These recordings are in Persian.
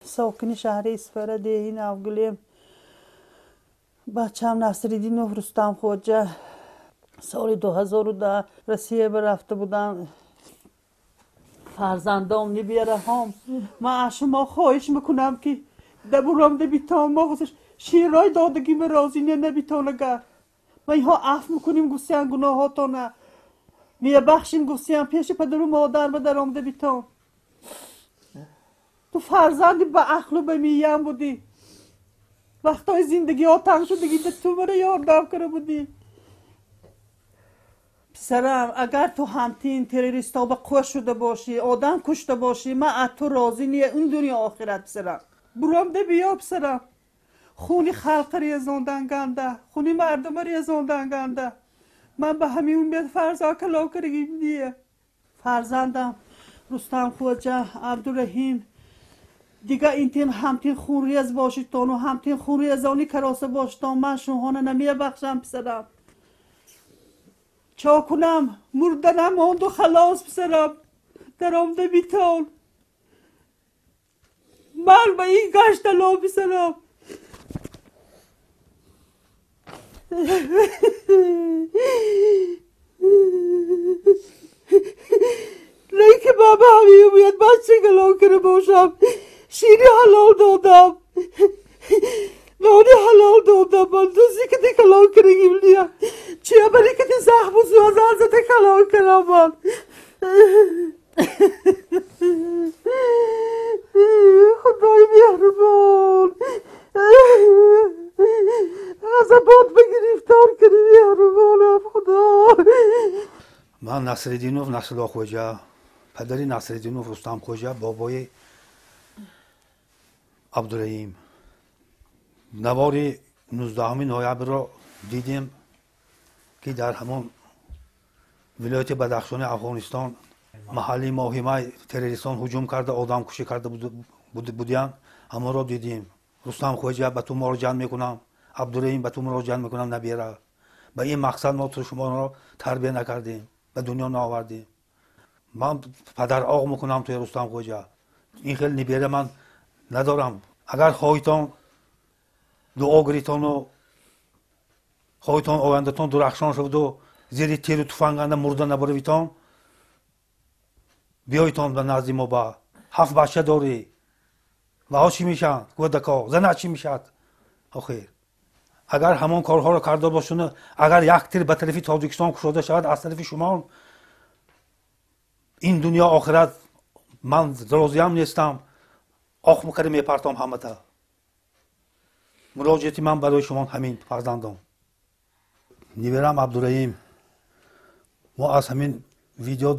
ساکن شهر اسفر دهین اوگلیم. بچه‌م نصرالدین رستم خواجه سال 2010 روسیه رفته بودن. فرزندام نبیاره هم. من از شما خواهش میکنم که دبورم بیتام ما خودش شیرای دادگی به رازی نبیتانه گر. ما اینها عفو میکنیم گوسیان گناهاتانه. میه بخشین گوسیان پیش پدر و مادر به در آمده بیتام. تو فرزندی به عقل و به مییم بودی. وقتای زندگی ها تنگ شدگی به تو برای یاردم کرده بودی. پسرم اگر تو همتین تروریست ها به قوش شده باشی آدم کشته باشی من از تو راضی نیه این دنیا آخرت پسرم. برام ده بیا پسرم. خونی خلق ریزاندن گنده خونی مردم ریزاندن گنده. من به همین امید فرزا کلا کرگیم دیه. فرزندم رستم خواجه عبدالرحیم دیگه اینتین همتین خون ریز باشیدتان و همتین خون ریزانی کراسه باشیدتان من شوهانه نمیه بخشم پسرم. چا کنم مردنم ماند و خلاص پسرم در آمده بیتال. من به این گشت لا پسرم. نه که بابا همین باید بچه گلا کرده باشم. شیری حلال دادم نانی حلال دادم من دوزی که دی کلا کرگیم لیا چیه بری که دی زخم و زوازه زده کلا کرم من. خدای مهربان غضبات بگرفتار کردی مهربانم خدا. من نصرالدینوف نصرالله خواجه پدری نصرالدینوف رستم خواجه بابای عبدالرحیم نوار 19 نوامبر را دیدیم که در همان ولایت بدخشان افغانستان محلی مهمه تروریستان هجوم کرده آدم کشی کرده بودند. اما را دیدیم. رستم خواجه به تو مراجعه میکنم عبدالرحیم به تو مراجعه میکنم نبیره به این مقصد ما تو شما را تربیت نکردیم به دنیا نآوردیم. من پدر آق میکنم توی رستم خواجه این خیلی نبیره من ندارم. اگر خواهیتان دعا گریتان و خواهیتان آیندهتان درخشان شد و زیر تیر و تفنگ مرده نبرویتان بیایتان به نزد ما با 7 بچه داری و ها چی میشن کودکا زنه چی میشد آخیر اگر همان کارها را کرده باشند اگر یک تیر به طرف تاجیکستان کشاده شود از طرف شما این دنیا آخرت من راضیم نیستم. آخ میکرد میپرتم همه تا. مراجعتی من برای شما همین فرزندان. نبیرم عبدالرحیم ما از همین ویدیو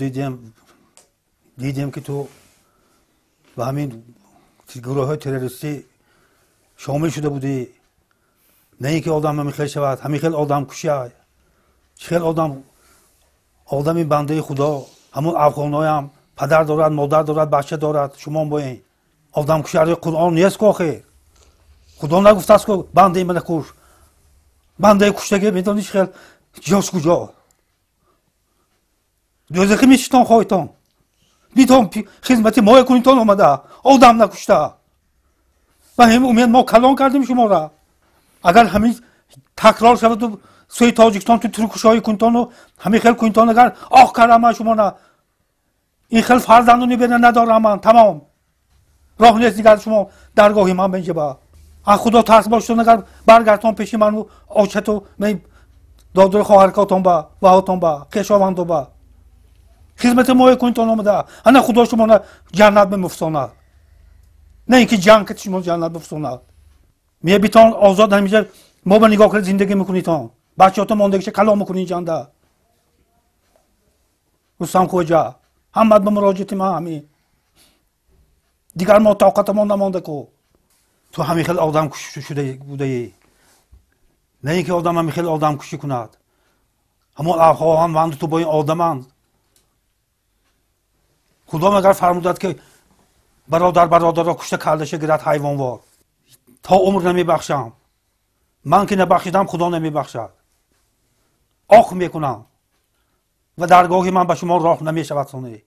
دیدیم که تو و همین گروه های تروریستی شامل شده بودی. نه اینکه آدم همیخیل شود همیخیل آدم کشی های خیلی آدمی بنده خدا همون افغانای هم پدر دارد مادر دارد بچه دارد شما با این آدم کشی قرآن نیست که آخه خدا نگفته است که بنده من کش بنده کشتگی میدانیش خیلی جاش کجا دوزخی میشتان خواهیتان بیتان خدمتی ما کنیتان آمده آدم نکشته و همین امید ما کلان کردیم شما را. اگر همین تکرار شود تو سوی تاجیکستان تو ترکشای کنیتان و همین خیلی کنیتان اگر آخ کردم من شما نه این خیلی فرزندانی بیرن ندارم من تمام راه نیست دیگر شما درگاهی من بینجا با از خدا ترس باشتون اگر برگردتان پیشی من و آچت و دادر خواهرکاتان با و هاتان با خیشاوند با خدمت ما کنیتان آمده انا خدا شما نه جنت بمفساند نه اینکه جنگ که شما جنت بمفساند میه بیتان آزاد همیشه ما به نگاه کرد زندگی میکنیتان بچه‌هاتون ماندگیش کلام میکنین جنده رستم خواجه همت به مراجعت ما همین دیگر ما طاقت ما نمانده که تو همین خیلی آدم کشی شده بوده نه اینکه آدم همین خیلی آدم کشی کند همون افغان وند تو با این آدمند خدا مگر فرمودد که برادر را کشته کردشه گیرد حیوانوار تا عمر نمیبخشم من که نبخشیدم خدا نمیبخشد آخ میکنم و درگاهی من به شما راه نمیشود سانه